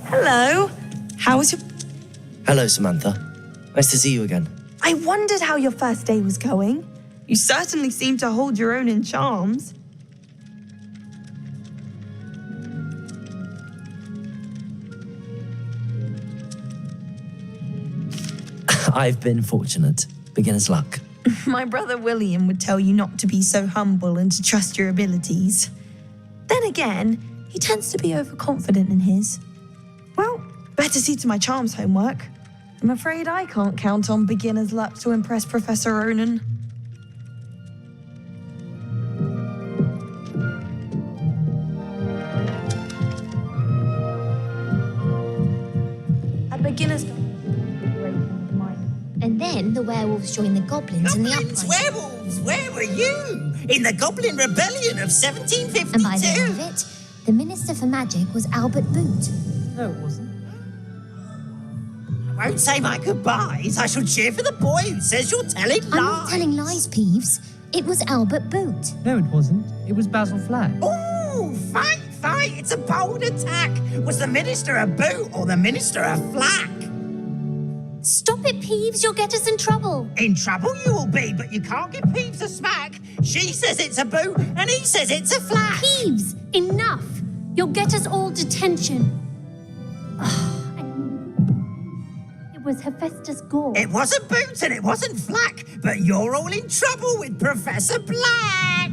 Hello. How was your... Hello, Samantha. Nice to see you again. I wondered how your first day was going. You certainly seem to hold your own in charms. I've been fortunate. Beginner's luck. My brother William would tell you not to be so humble and to trust your abilities. Then again, he tends to be overconfident in his. Well, better see to my charms homework. I'm afraid I can't count on beginner's luck to impress Professor Ronan. A beginner's... And then the werewolves joined the goblins in the uprising. Werewolves, where were you? In the Goblin Rebellion of 1752. And by the end of it, the Minister for Magic was Albert Boot. No, it wasn't. I won't say my goodbyes. I shall cheer for the boy who says you're telling lies. I'm not telling lies, Peeves. It was Albert Boot. No, it wasn't. It was Basil Flack. Oh, fight! It's a bold attack. Was the Minister a boot or the Minister a flack? Stop it, Peeves. You'll get us in trouble. In trouble you will be, but you can't give Peeves a smack. She says it's a boot and he says it's a flack. Peeves, enough. You'll get us all detention. It was Hephaestus Gore. It wasn't Boot and it wasn't Flack, but you're all in trouble with Professor Black.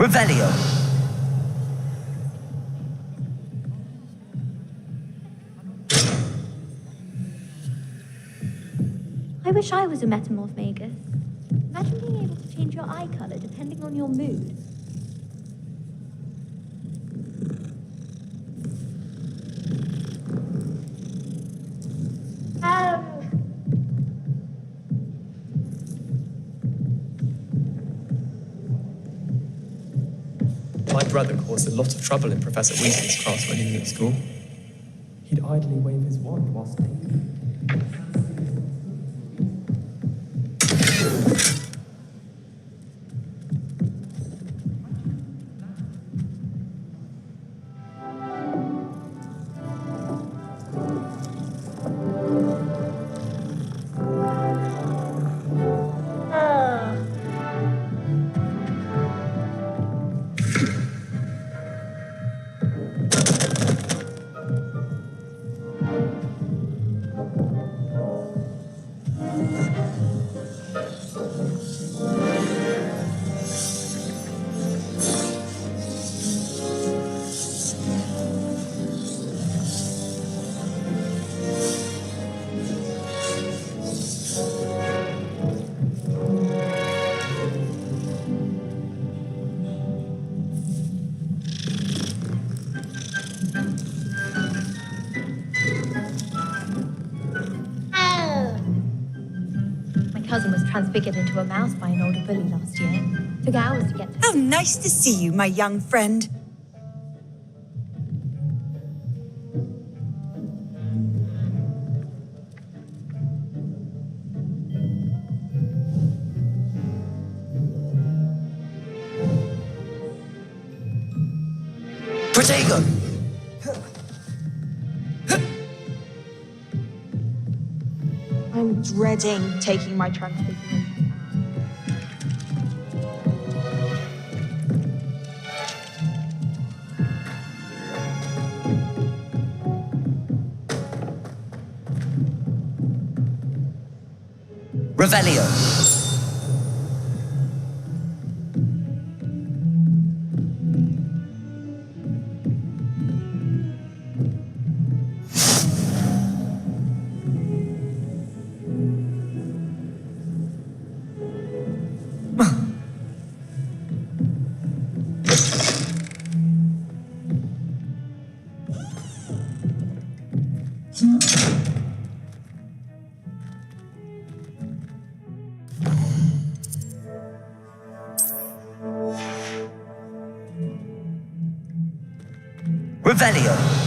Revelio. I wish I was a metamorph magus. Imagine being able to change your eye color depending on your mood. My brother caused a lot of trouble in Professor Weasley's class when he was at school. He'd idly wave his wand whilst Cousin was transfigured into a mouse by an older bully last year. Took hours to get to. How nice to see you, my young friend. Protego! I'm dreading taking my transfiguration Revelio. Revelio.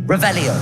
Revelio.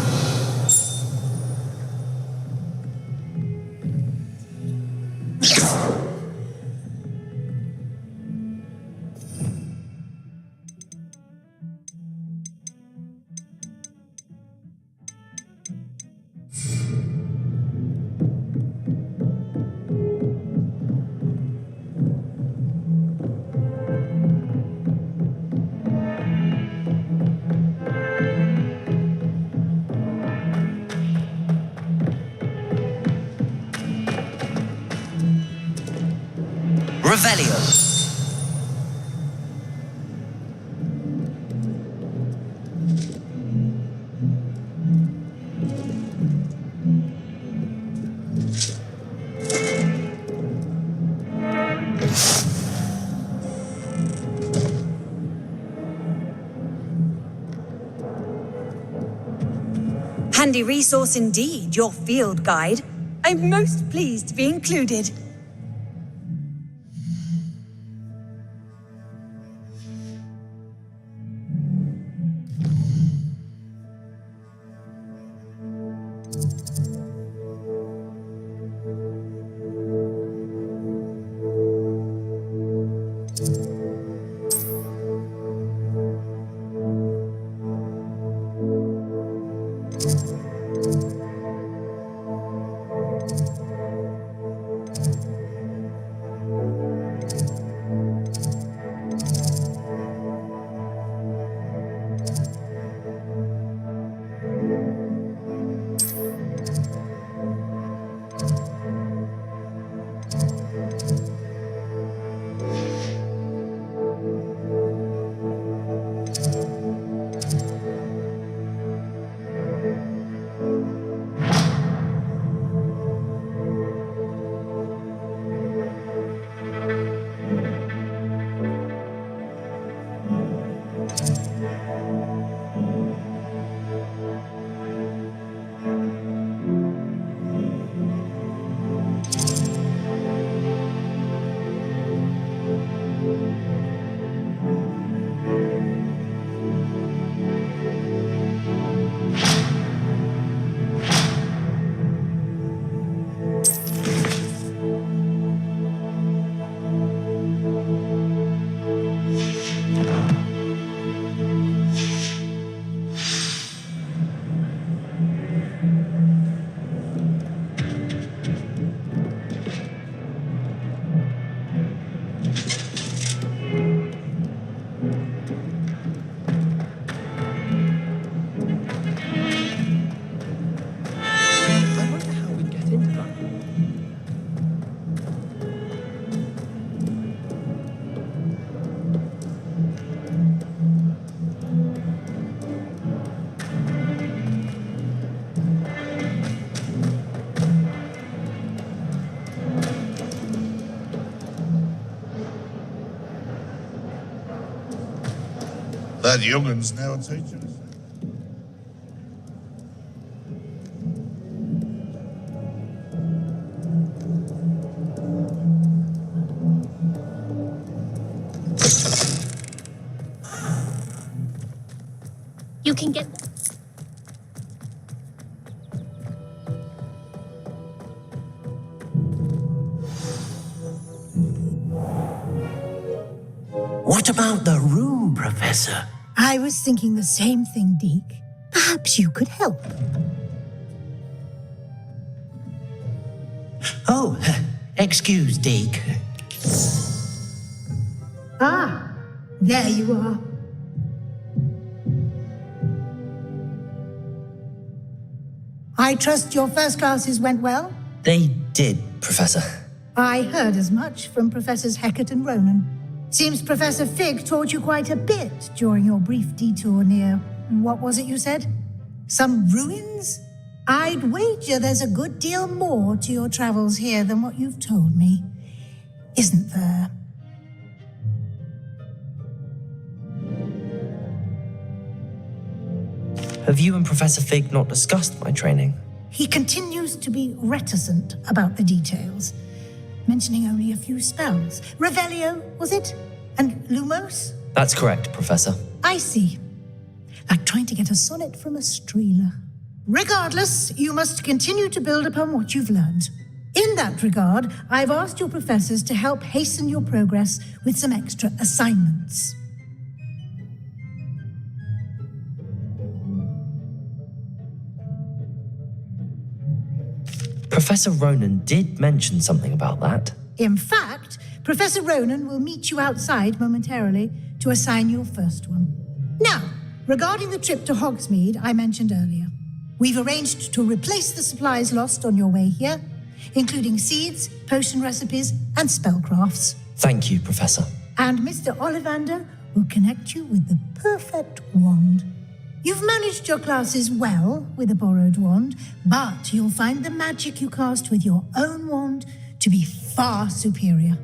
Revelio. Handy resource indeed, your field guide. I'm most pleased to be included. That youngun's now a teacher. You can get... What about the room, Professor? I was thinking the same thing, Deke. Perhaps you could help. Oh, excuse, Deke. Ah, there you are. I trust your first classes went well? They did, Professor. I heard as much from Professors Hecat and Ronan. Seems Professor Fig taught you quite a bit during your brief detour near... what was it you said? Some ruins? I'd wager there's a good deal more to your travels here than what you've told me. Isn't there? Have you and Professor Fig not discussed my training? He continues to be reticent about the details, mentioning only a few spells. Revelio, was it? And Lumos? That's correct, Professor. I see. like trying to get a sonnet from a streeler. Regardless, you must continue to build upon what you've learned. In that regard, I've asked your professors to help hasten your progress with some extra assignments. Professor Ronan did mention something about that. In fact, Professor Ronan will meet you outside momentarily to assign your first one. Now, regarding the trip to Hogsmeade I mentioned earlier, we've arranged to replace the supplies lost on your way here, including seeds, potion recipes, and spellcrafts. Thank you, Professor. And Mr. Ollivander will connect you with the perfect wand. You've managed your classes well with a borrowed wand, but you'll find the magic you cast with your own wand to be far superior.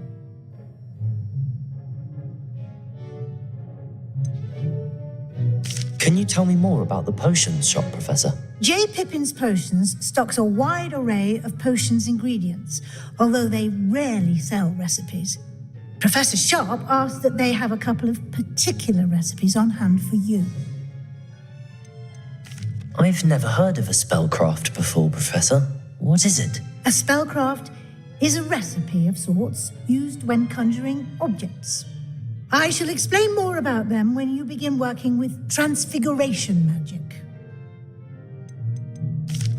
Can you tell me more about the potions shop, Professor? J. Pippin's Potions stocks a wide array of potions ingredients, although they rarely sell recipes. Professor Sharp asked that they have a couple of particular recipes on hand for you. I've never heard of a spellcraft before, Professor. What is it? A spellcraft is a recipe of sorts used when conjuring objects. I shall explain more about them when you begin working with transfiguration magic.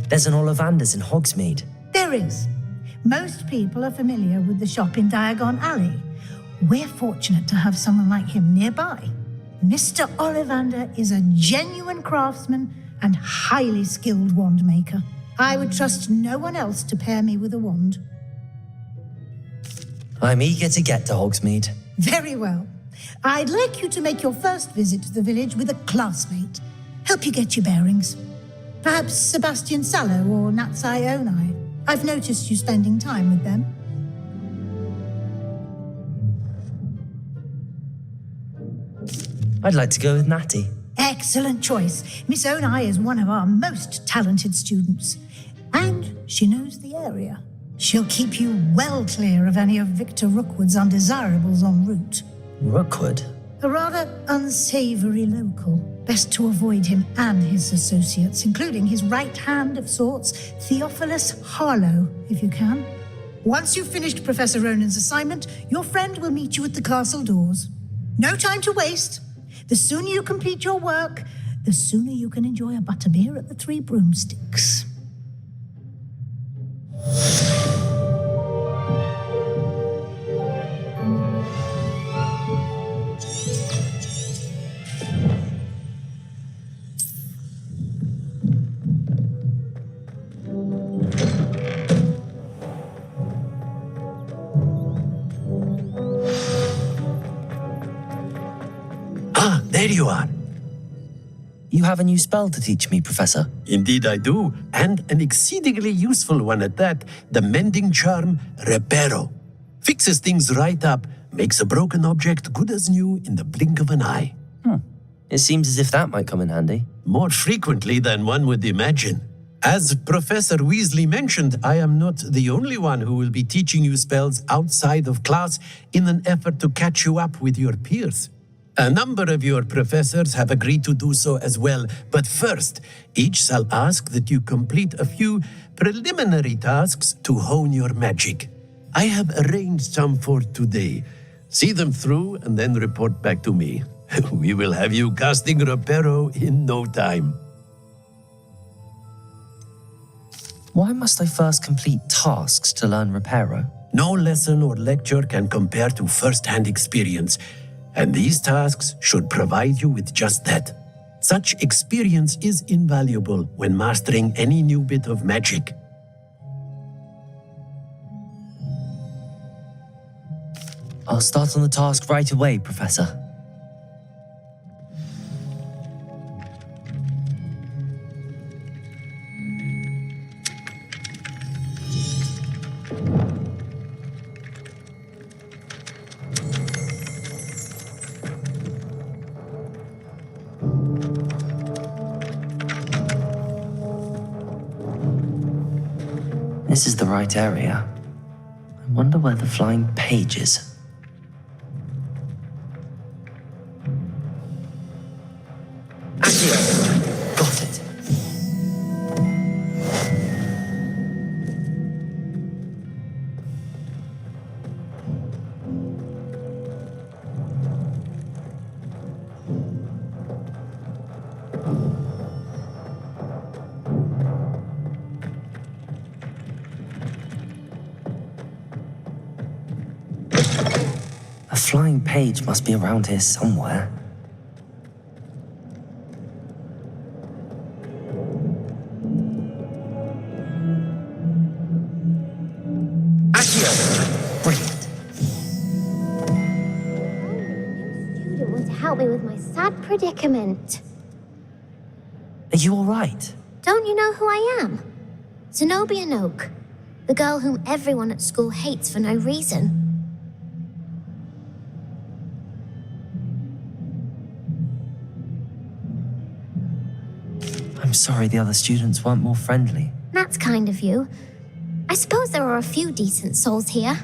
There's an Ollivander's in Hogsmeade. There is. Most people are familiar with the shop in Diagon Alley. We're fortunate to have someone like him nearby. Mr. Ollivander is a genuine craftsman and highly skilled wand maker. I would trust no one else to pair me with a wand. I'm eager to get to Hogsmeade. Very well. I'd like you to make your first visit to the village with a classmate. Help you get your bearings. Perhaps Sebastian Sallow or Natsai Onai. I've noticed you spending time with them. I'd like to go with Natty. Excellent choice. Miss Onai is one of our most talented students. And she knows the area. She'll keep you well clear of any of Victor Rookwood's undesirables en route. Rookwood? A rather unsavory local. Best to avoid him and his associates, including his right hand of sorts, Theophilus Harlow, if you can. Once you've finished Professor Ronan's assignment, your friend will meet you at the castle doors. No time to waste. The sooner you complete your work, the sooner you can enjoy a butterbeer at the Three Broomsticks. There you are. You have a new spell to teach me, Professor. Indeed I do, and an exceedingly useful one at that. The mending charm, Reparo. Fixes things right up, makes a broken object good as new in the blink of an eye. It seems as if that might come in handy. More frequently than one would imagine. As Professor Weasley mentioned, I am not the only one who will be teaching you spells outside of class in an effort to catch you up with your peers. A number of your professors have agreed to do so as well, but first, each shall ask that you complete a few preliminary tasks to hone your magic. I have arranged some for today. See them through and then report back to me. We will have you casting Reparo in no time. Why must I first complete tasks to learn Reparo? No lesson or lecture can compare to first-hand experience. And these tasks should provide you with just that. Such experience is invaluable when mastering any new bit of magic. I'll start on the task right away, Professor. This is the right area. I wonder where the flying page is. Accio! Got it. A flying page must be around here somewhere. Accio! Brilliant. Student want to help me with my sad predicament. Are you all right? Don't you know who I am? Zenobia Noak, the girl whom everyone at school hates for no reason. I'm sorry the other students weren't more friendly. That's kind of you. I suppose there are a few decent souls here.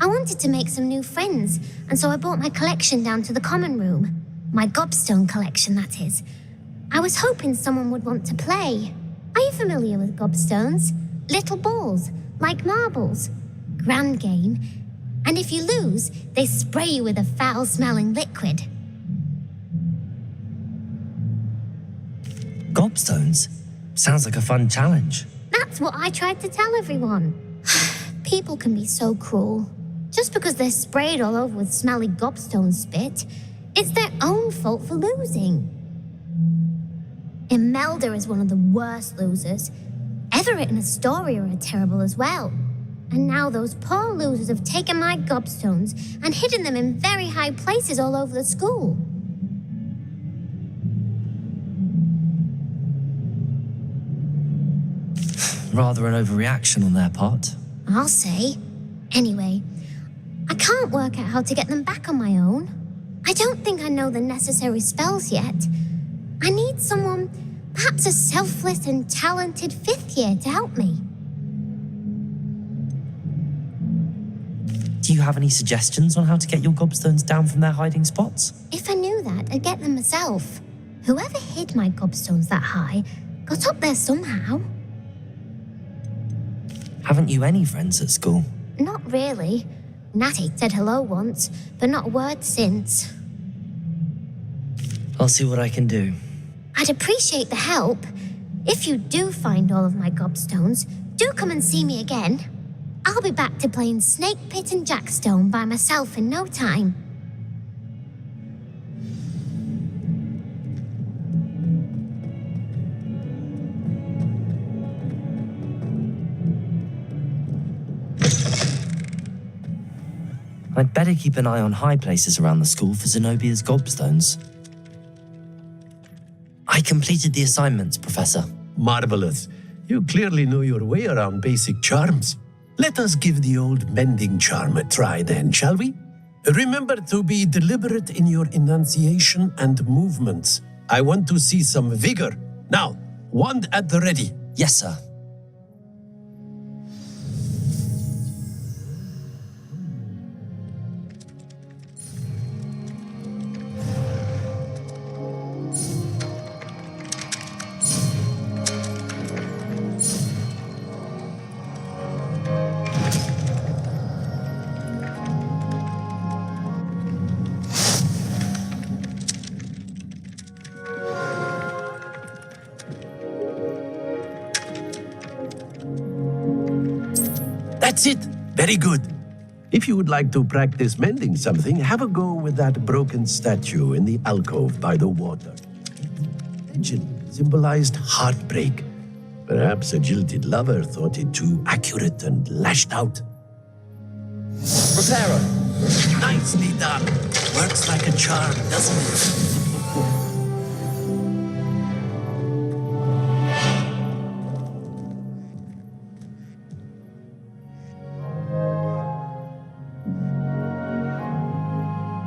I wanted to make some new friends, and so I brought my collection down to the common room. My gobstone collection, that is. I was hoping someone would want to play. Are you familiar with gobstones? Little balls, like marbles. Grand game. And if you lose, they spray you with a foul-smelling liquid. Gobstones? Sounds like a fun challenge. That's what I tried to tell everyone. People can be so cruel. Just because they're sprayed all over with smelly gobstone spit, it's their own fault for losing. Imelda is one of the worst losers. Everett and Astoria are terrible as well. And now those poor losers have taken my gobstones and hidden them in very high places all over the school. Rather an overreaction on their part. I'll say. Anyway, I can't work out how to get them back on my own. I don't think I know the necessary spells yet. I need someone, perhaps a selfless and talented fifth year to help me. Do you have any suggestions on how to get your gobstones down from their hiding spots? If I knew that, I'd get them myself. Whoever hid my gobstones that high got up there somehow. Haven't you any friends at school? Not really. Natty said hello once, but not a word since. I'll see what I can do. I'd appreciate the help. If you do find all of my gobstones, do come and see me again. I'll be back to playing Snake Pit and Jackstone by myself in no time. I'd better keep an eye on high places around the school for Zenobia's gobstones. I completed the assignments, Professor. Marvelous. You clearly know your way around basic charms. Let us give the old mending charm a try then, shall we? Remember to be deliberate in your enunciation and movements. I want to see some vigor. Now, wand at the ready. Yes, sir. That's it. Very good. If you would like to practice mending something, have a go with that broken statue in the alcove by the water. Legend symbolized heartbreak. Perhaps a jilted lover thought it too accurate and lashed out. Reparo. Nicely done. Works like a charm, doesn't it?